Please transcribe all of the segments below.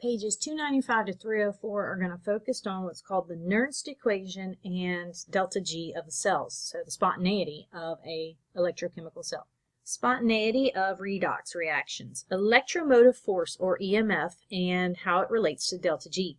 Pages 295 to 304 are going to focus on what's called the Nernst Equation and delta G of the cells, so the spontaneity of a electrochemical cell. Spontaneity of redox reactions, electromotive force or EMF, and how it relates to delta G.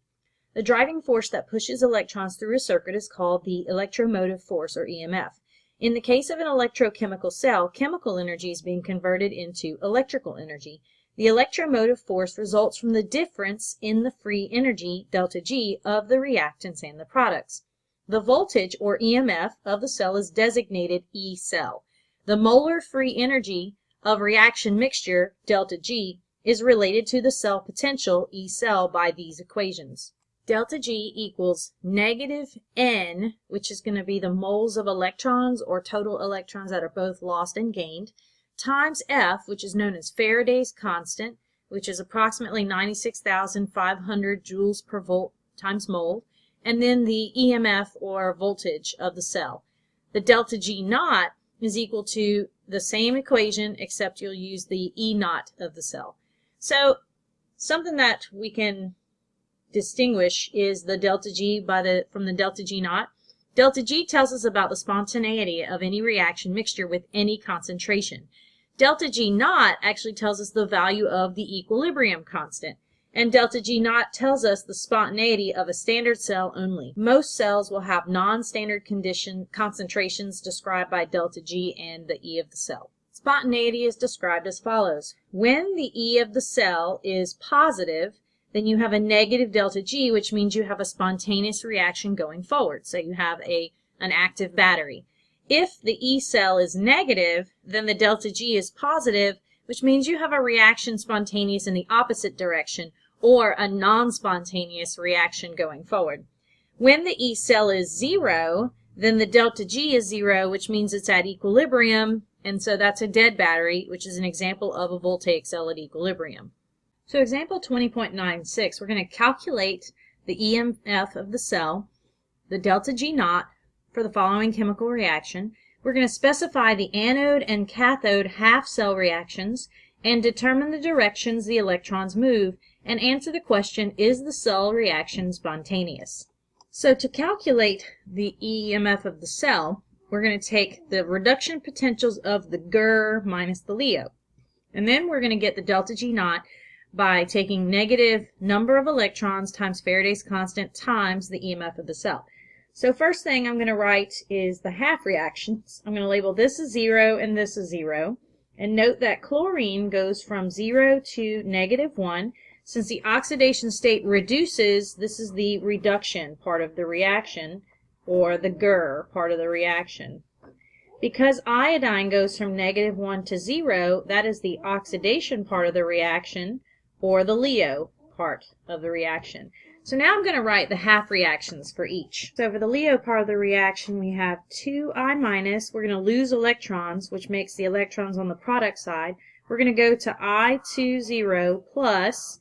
The driving force that pushes electrons through a circuit is called the electromotive force or EMF. In the case of an electrochemical cell, chemical energy is being converted into electrical energy. The electromotive force results from the difference in the free energy, delta G, of the reactants and the products. The voltage, or EMF, of the cell is designated E cell. The molar free energy of reaction mixture, delta G, is related to the cell potential, E cell, by these equations. Delta G equals negative N, which is going to be the moles of electrons or total electrons that are both lost and gained, times F, which is known as Faraday's constant, which is approximately 96,500 joules per volt times mole, and then the EMF or voltage of the cell. The delta G naught is equal to the same equation, except you'll use the E naught of the cell. So something that we can distinguish is the delta G from the delta G naught. Delta G tells us about the spontaneity of any reaction mixture with any concentration. Delta G naught actually tells us the value of the equilibrium constant, and delta G naught tells us the spontaneity of a standard cell only. Most cells will have non-standard concentrations described by delta G and the E of the cell. Spontaneity is described as follows. When the E of the cell is positive, then you have a negative delta G, which means you have a spontaneous reaction going forward. So you have an active battery. If the E cell is negative, then the delta G is positive, which means you have a reaction spontaneous in the opposite direction, or a non-spontaneous reaction going forward. When the E cell is 0, then the delta G is 0, which means it's at equilibrium, and so that's a dead battery, which is an example of a voltaic cell at equilibrium. So example 20.96, we're going to calculate the EMF of the cell, the delta G naught, for the following chemical reaction. We're going to specify the anode and cathode half-cell reactions and determine the directions the electrons move and answer the question, is the cell reaction spontaneous? So to calculate the EMF of the cell, we're going to take the reduction potentials of the GR minus the LEO. And then we're going to get the delta G naught by taking negative number of electrons times Faraday's constant times the EMF of the cell. So first thing I'm going to write is the half reactions. I'm going to label this as 0 and this as 0. And note that chlorine goes from 0 to negative 1. Since the oxidation state reduces, this is the reduction part of the reaction, or the GR part of the reaction. Because iodine goes from negative 1 to 0, that is the oxidation part of the reaction, or the LEO part of the reaction. So now I'm going to write the half reactions for each. So for the LEO part of the reaction, we have 2I minus. We're going to lose electrons, which makes the electrons on the product side. We're going to go to I20 plus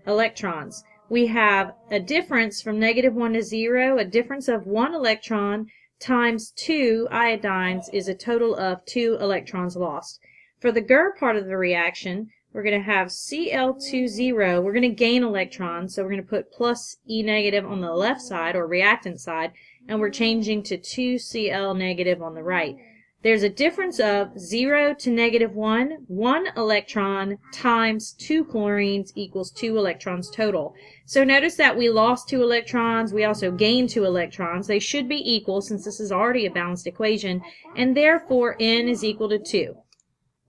electrons. We have a difference from negative 1 to 0, a difference of 1 electron times 2 iodines is a total of 2 electrons lost. For the GR part of the reaction, we're going to have Cl20. We're going to gain electrons, so we're going to put plus E negative on the left side, or reactant side, and we're changing to 2Cl negative on the right. There's a difference of 0 to negative 1. 1 electron times 2 chlorines equals 2 electrons total. So notice that we lost 2 electrons. We also gained 2 electrons. They should be equal since this is already a balanced equation, and therefore N is equal to 2.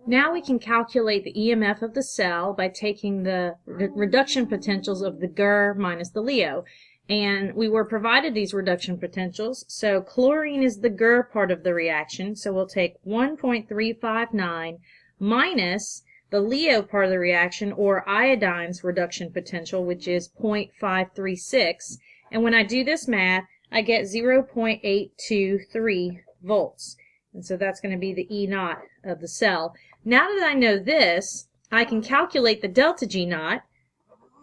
Now we can calculate the EMF of the cell by taking the reduction potentials of the GR minus the LEO. And we were provided these reduction potentials, so chlorine is the GR part of the reaction, so we'll take 1.359 minus the LEO part of the reaction, or iodine's reduction potential, which is 0.536. And when I do this math, I get 0.823 volts. And so that's going to be the E naught of the cell. Now that I know this, I can calculate the delta G naught.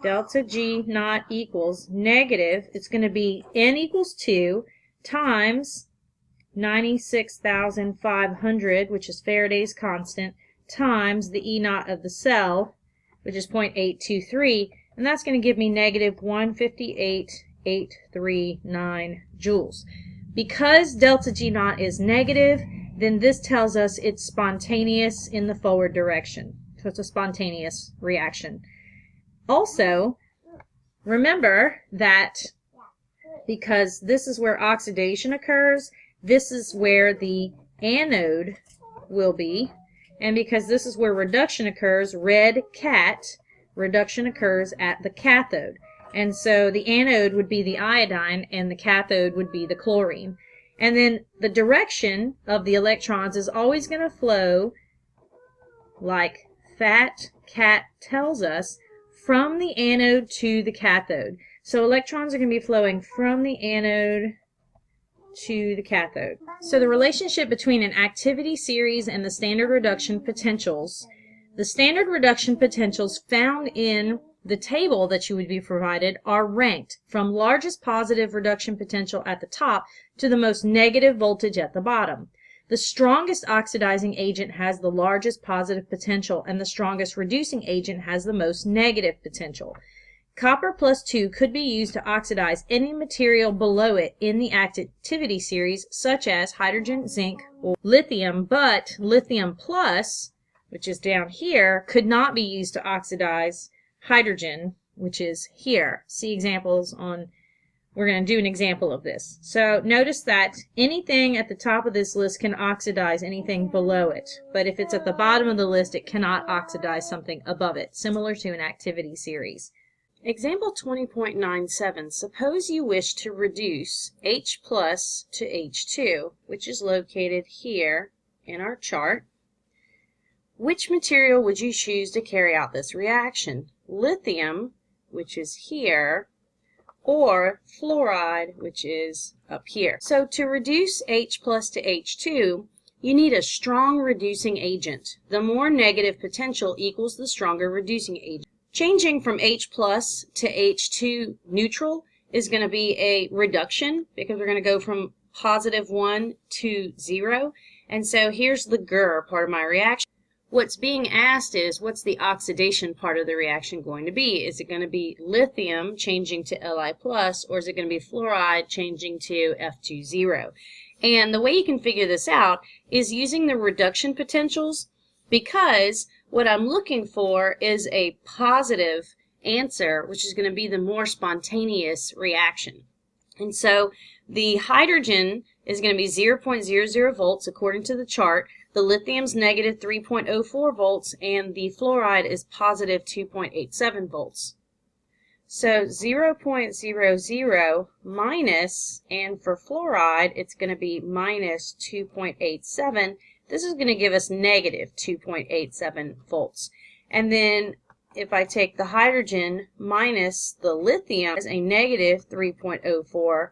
Delta G naught equals negative, it's going to be N equals 2 times 96,500, which is Faraday's constant, times the E naught of the cell, which is 0.823. and that's going to give me negative 158.839 joules. Because delta G naught is negative, then this tells us it's spontaneous in the forward direction. So it's a spontaneous reaction. Also, remember that because this is where oxidation occurs, this is where the anode will be, and because this is where reduction occurs, red cat, reduction occurs at the cathode. And so the anode would be the iodine and the cathode would be the chlorine. And then the direction of the electrons is always going to flow, like fat cat tells us, from the anode to the cathode. So electrons are going to be flowing from the anode to the cathode. So the relationship between an activity series and the standard reduction potentials. The standard reduction potentials found in the table that you would be provided are ranked from largest positive reduction potential at the top to the most negative voltage at the bottom. The strongest oxidizing agent has the largest positive potential, and the strongest reducing agent has the most negative potential. Copper plus 2 could be used to oxidize any material below it in the activity series, such as hydrogen, zinc, or lithium, but lithium plus, which is down here, could not be used to oxidize hydrogen, which is here. See examples on, we're going to do an example of this. So notice that anything at the top of this list can oxidize anything below it, but if it's at the bottom of the list, it cannot oxidize something above it, similar to an activity series. Example 20.97. Suppose you wish to reduce H plus to H2, which is located here in our chart. Which material would you choose to carry out this reaction? Lithium, which is here, or fluoride, which is up here. So to reduce H plus to H2, you need a strong reducing agent. The more negative potential equals the stronger reducing agent. Changing from H plus to H2 neutral is going to be a reduction because we're going to go from positive 1 to 0. And so here's the GR part of my reaction. What's being asked is, what's the oxidation part of the reaction going to be? Is it going to be lithium changing to Li+, or is it going to be fluoride changing to F20? And the way you can figure this out is using the reduction potentials, because what I'm looking for is a positive answer, which is going to be the more spontaneous reaction. And so the hydrogen is going to be 0.00 volts according to the chart. The lithium's negative 3.04 volts, and the fluoride is positive 2.87 volts. So 0.00 minus, and for fluoride, it's going to be minus 2.87. This is going to give us negative 2.87 volts. And then if I take the hydrogen minus the lithium as a negative 3.04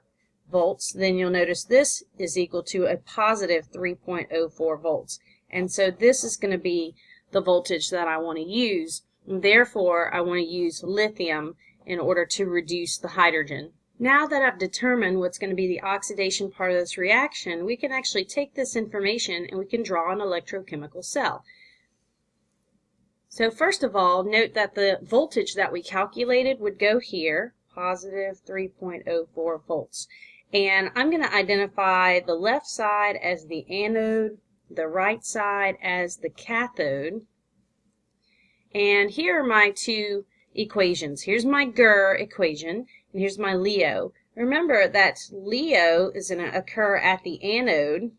volts, then you'll notice this is equal to a positive 3.04 volts. And so this is going to be the voltage that I want to use. And therefore, I want to use lithium in order to reduce the hydrogen. Now that I've determined what's going to be the oxidation part of this reaction, we can actually take this information and we can draw an electrochemical cell. So first of all, note that the voltage that we calculated would go here, positive 3.04 volts. And I'm going to identify the left side as the anode, the right side as the cathode. And here are my two equations. Here's my GR equation, and here's my LEO. Remember that LEO is going to occur at the anode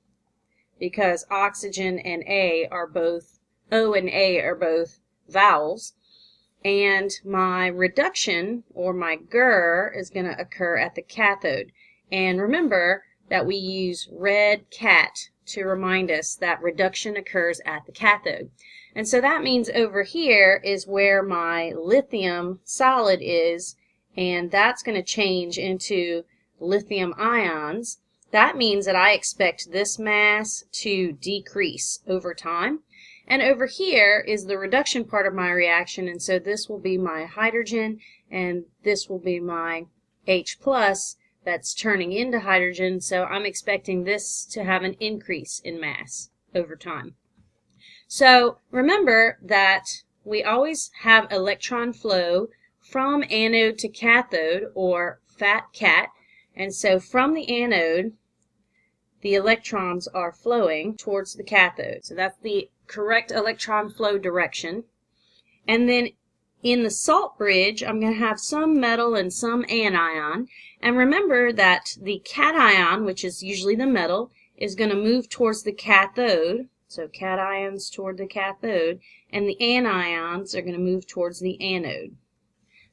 because oxygen and A are both, O and A are both vowels. And my reduction, or my GR, is going to occur at the cathode. And remember that we use red cat to remind us that reduction occurs at the cathode. And so that means over here is where my lithium solid is, and that's going to change into lithium ions. That means that I expect this mass to decrease over time. And over here is the reduction part of my reaction, and so this will be my hydrogen, and this will be my H plus that's turning into hydrogen, so I'm expecting this to have an increase in mass over time. So remember that we always have electron flow from anode to cathode, or fat cat. And so from the anode, the electrons are flowing towards the cathode. So that's the correct electron flow direction. And then in the salt bridge, I'm going to have some metal and some anion. And remember that the cation, which is usually the metal, is going to move towards the cathode. So cations toward the cathode. And the anions are going to move towards the anode.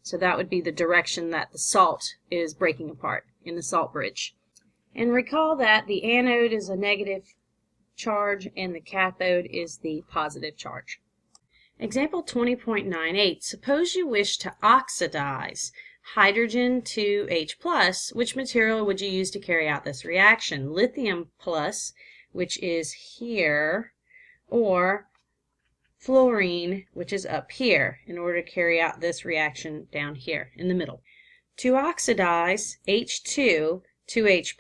So that would be the direction that the salt is breaking apart in the salt bridge. And recall that the anode is a negative charge and the cathode is the positive charge. Example 20.98. Suppose you wish to oxidize hydrogen to H+. Which material would you use to carry out this reaction? Lithium plus, which is here, or fluorine, which is up here, in order to carry out this reaction down here in the middle. To oxidize H2 to H+,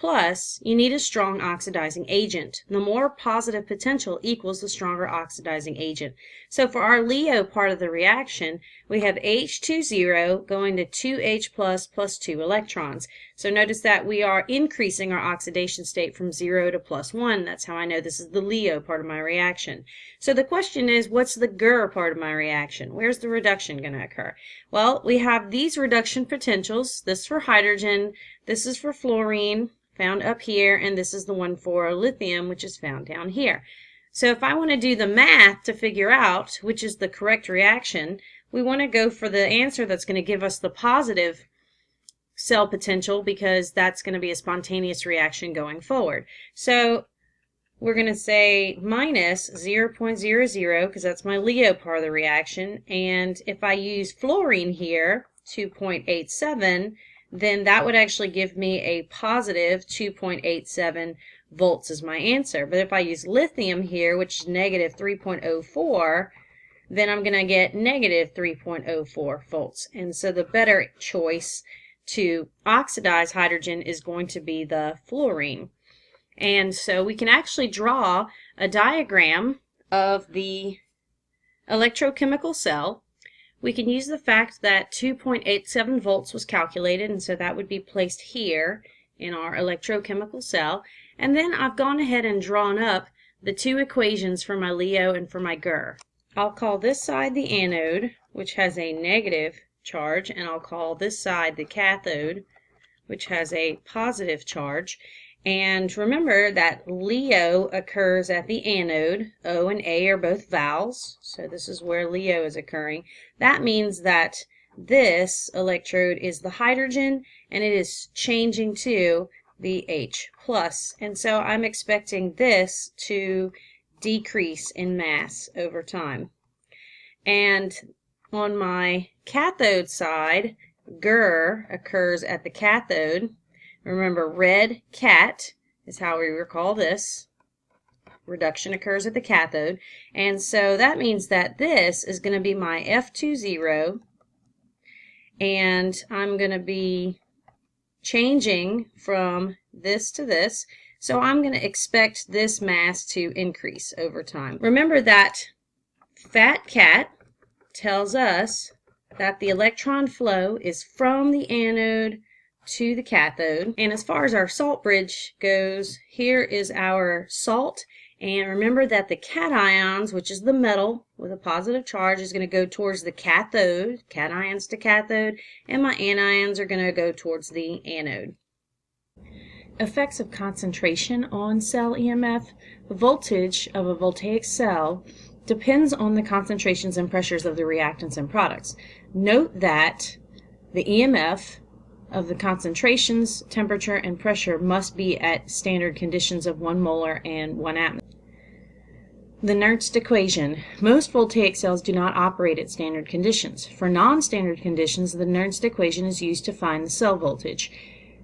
you need a strong oxidizing agent. The more positive potential equals the stronger oxidizing agent. So for our LEO part of the reaction, we have H20 going to 2H plus 2 electrons. So notice that we are increasing our oxidation state from 0 to +1. That's how I know this is the LEO part of my reaction. So the question is, what's the GR part of my reaction? Where's the reduction going to occur? Well, we have these reduction potentials. This for hydrogen, this is for fluorine, found up here, and this is the one for lithium, which is found down here. So if I want to do the math to figure out which is the correct reaction, we want to go for the answer that's going to give us the positive cell potential, because that's going to be a spontaneous reaction going forward. So we're going to say minus 0.00, because that's my LEO part of the reaction. And if I use fluorine here, 2.87, then that would actually give me a positive 2.87 volts as my answer. But if I use lithium here, which is negative 3.04, then I'm going to get negative 3.04 volts. And so the better choice to oxidize hydrogen is going to be the fluorine. And so we can actually draw a diagram of the electrochemical cell. We can use the fact that 2.87 volts was calculated, and so that would be placed here in our electrochemical cell. And then I've gone ahead and drawn up the two equations for my LEO and for my GR. I'll call this side the anode, which has a negative charge, and I'll call this side the cathode, which has a positive charge. And remember that LEO occurs at the anode. O and A are both vowels, so this is where LEO is occurring. That means that this electrode is the hydrogen, and it is changing to the H+. And so I'm expecting this to decrease in mass over time. And on my cathode side, GR occurs at the cathode. Remember, red cat is how we recall this. Reduction occurs at the cathode. And so that means that this is going to be my F20, and I'm going to be changing from this to this. So I'm going to expect this mass to increase over time. Remember that fat cat tells us that the electron flow is from the anode to the cathode. And as far as our salt bridge goes, here is our salt. And remember that the cations, which is the metal with a positive charge, is going to go towards the cathode, cations to cathode, and my anions are going to go towards the anode. Effects of concentration on cell EMF. The voltage of a voltaic cell depends on the concentrations and pressures of the reactants and products. Note that the EMF of the concentrations, temperature, and pressure must be at standard conditions of 1 molar and 1 atmosphere. The Nernst equation. Most voltaic cells do not operate at standard conditions. For non-standard conditions, the Nernst equation is used to find the cell voltage.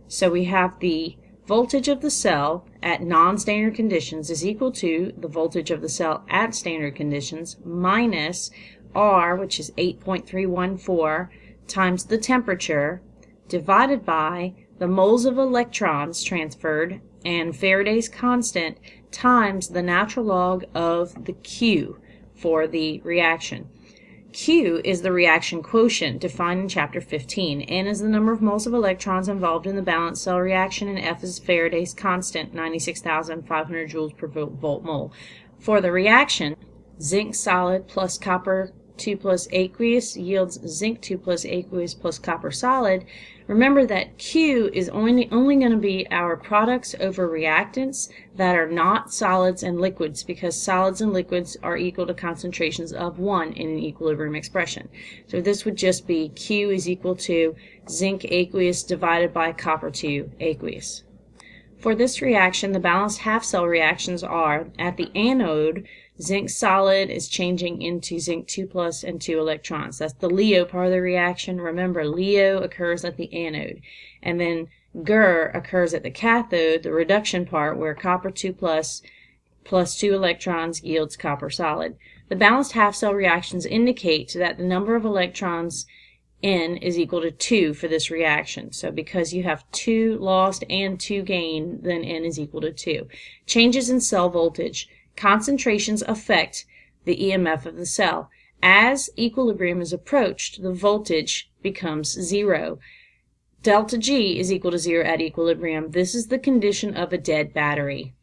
So we have the voltage of the cell at non-standard conditions is equal to the voltage of the cell at standard conditions minus R, which is 8.314, times the temperature, divided by the moles of electrons transferred and Faraday's constant times the natural log of the Q for the reaction. Q is the reaction quotient defined in Chapter 15. N is the number of moles of electrons involved in the balanced cell reaction, and F is Faraday's constant, 96,500 joules per volt mole. For the reaction, zinc solid plus copper 2 plus aqueous yields zinc 2 plus aqueous plus copper solid. Remember that Q is only going to be our products over reactants that are not solids and liquids, because solids and liquids are equal to concentrations of 1 in an equilibrium expression. So this would just be Q is equal to zinc aqueous divided by copper 2 aqueous. For this reaction, the balanced half-cell reactions are, at the anode, zinc solid is changing into zinc 2 plus and 2 electrons. That's the LEO part of the reaction. Remember, LEO occurs at the anode. And then GR occurs at the cathode, the reduction part, where copper 2 plus 2 electrons yields copper solid. The balanced half-cell reactions indicate that the number of electrons N is equal to 2 for this reaction. So because you have 2 lost and 2 gained, then N is equal to 2. Changes in cell voltage. Concentrations affect the EMF of the cell. As equilibrium is approached, the voltage becomes 0. Delta G is equal to 0 at equilibrium. This is the condition of a dead battery.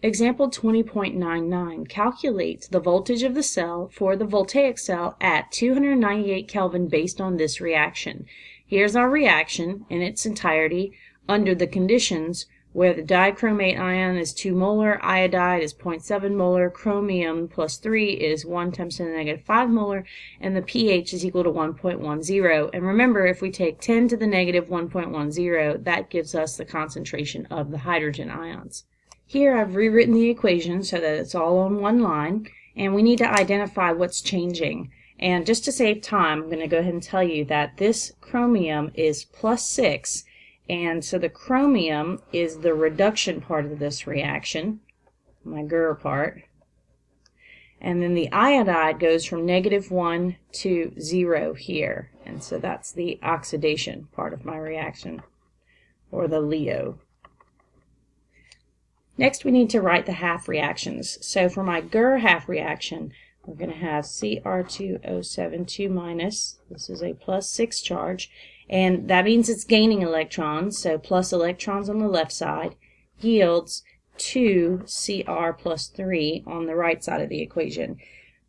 Example 20.99 calculates the voltage of the cell for the voltaic cell at 298 Kelvin based on this reaction. Here's our reaction in its entirety under the conditions where the dichromate ion is 2 molar, iodide is 0.7 molar, chromium plus 3 is 1 times 10 to the negative 5 molar, and the pH is equal to 1.10. And remember, if we take 10 to the negative 1.10, that gives us the concentration of the hydrogen ions. Here I've rewritten the equation so that it's all on one line, and we need to identify what's changing. And just to save time, I'm going to go ahead and tell you that this chromium is plus 6, and so the chromium is the reduction part of this reaction, my GR part. And then the iodide goes from negative 1 to 0 here, and so that's the oxidation part of my reaction, or the LEO. Next, we need to write the half reactions. So for my GR half reaction, we're going to have Cr2O7 2 minus. This is a plus 6 charge, and that means it's gaining electrons, so plus electrons on the left side yields 2 Cr plus 3 on the right side of the equation.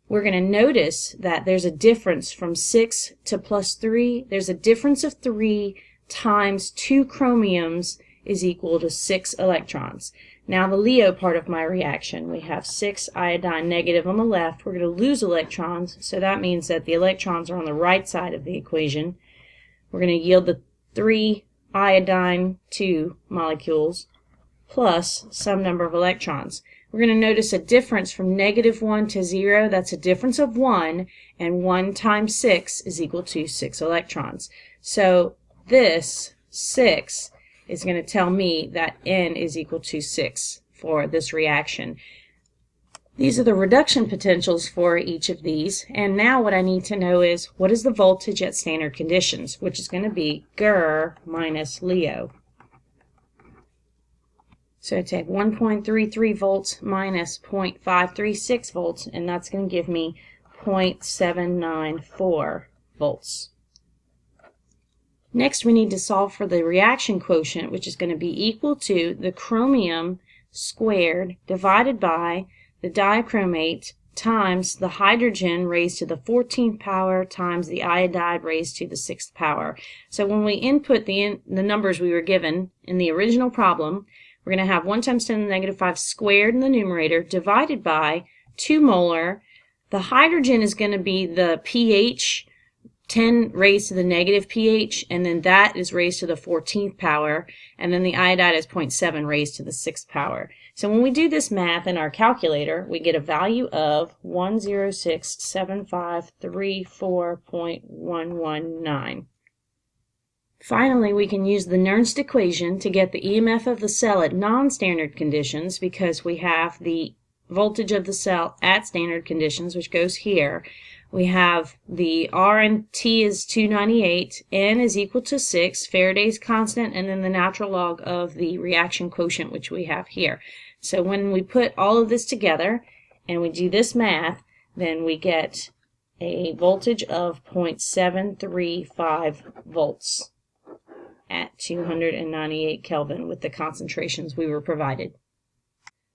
We're going to notice that there's a difference from 6 to plus 3. There's a difference of 3 times 2 chromiums is equal to 6 electrons. Now the LEO part of my reaction, we have 6 iodine negative on the left. We're going to lose electrons, so that means that the electrons are on the right side of the equation. We're going to yield the 3 iodine 2 molecules plus some number of electrons. We're going to notice a difference from negative 1 to 0. That's a difference of 1, and 1 times 6 is equal to 6 electrons. So this 6 is going to tell me that N is equal to 6 for this reaction. These are the reduction potentials for each of these, and now what I need to know is what is the voltage at standard conditions, which is going to be GR minus LEO. So I take 1.33 volts minus 0.536 volts, and that's going to give me 0.794 volts. Next, we need to solve for the reaction quotient, which is going to be equal to the chromium squared divided by the dichromate times the hydrogen raised to the 14th power times the iodide raised to the 6th power. So when we input the numbers we were given in the original problem, we're going to have 1 times 10 to the negative 5 squared in the numerator divided by 2 molar. The hydrogen is going to be the pH, 10 raised to the negative pH, and then that is raised to the 14th power, and then the iodide is 0.7 raised to the 6th power. So when we do this math in our calculator, we get a value of 1067534.119. Finally, we can use the Nernst equation to get the EMF of the cell at non-standard conditions, because we have the voltage of the cell at standard conditions, which goes here. We have the R and T is 298, N is equal to 6, Faraday's constant, and then the natural log of the reaction quotient, which we have here. So when we put all of this together and we do this math, then we get a voltage of 0.735 volts at 298 Kelvin with the concentrations we were provided.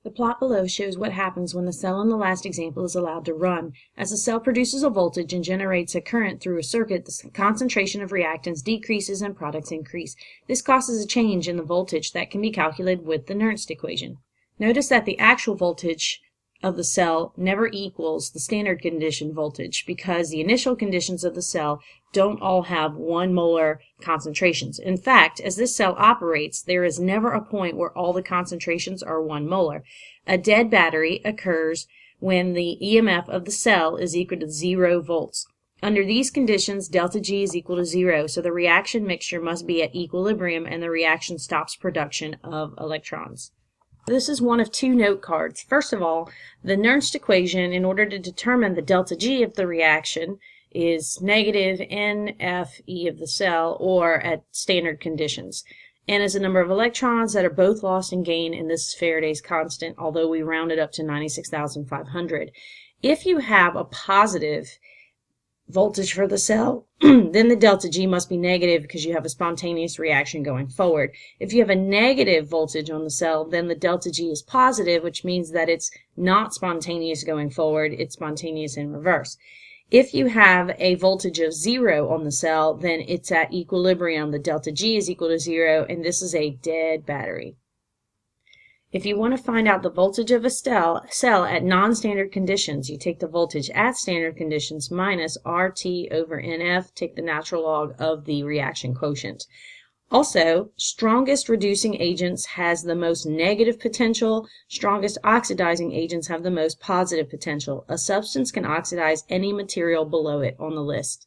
The plot below shows what happens when the cell in the last example is allowed to run. As the cell produces a voltage and generates a current through a circuit, the concentration of reactants decreases and products increase. This causes a change in the voltage that can be calculated with the Nernst equation. Notice that the actual voltage of the cell never equals the standard condition voltage because the initial conditions of the cell don't all have 1 molar concentrations. In fact, as this cell operates, there is never a point where all the concentrations are 1 molar. A dead battery occurs when the EMF of the cell is equal to 0 volts. Under these conditions, delta G is equal to 0, so the reaction mixture must be at equilibrium and the reaction stops production of electrons. This is one of 2 note cards. First of all, the Nernst equation, in order to determine the delta G of the reaction, is negative NFE of the cell, or at standard conditions. N is the number of electrons that are both lost and gained, and this is Faraday's constant, although we round it up to 96,500. If you have a positive voltage for the cell, then the delta G must be negative because you have a spontaneous reaction going forward. If you have a negative voltage on the cell, then the delta G is positive, which means that it's not spontaneous going forward, it's spontaneous in reverse. If you have a voltage of 0 on the cell, then it's at equilibrium. The delta G is equal to 0, and this is a dead battery. If you want to find out the voltage of a cell at non-standard conditions, you take the voltage at standard conditions minus RT over NF, take the natural log of the reaction quotient. Also, strongest reducing agents has the most negative potential, strongest oxidizing agents have the most positive potential. A substance can oxidize any material below it on the list.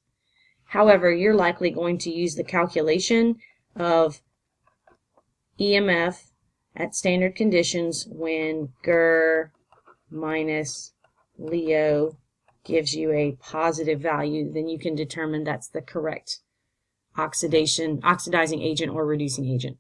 However, you're likely going to use the calculation of EMF at standard conditions when GR minus Leo gives you a positive value, then you can determine that's the correct oxidizing agent or reducing agent.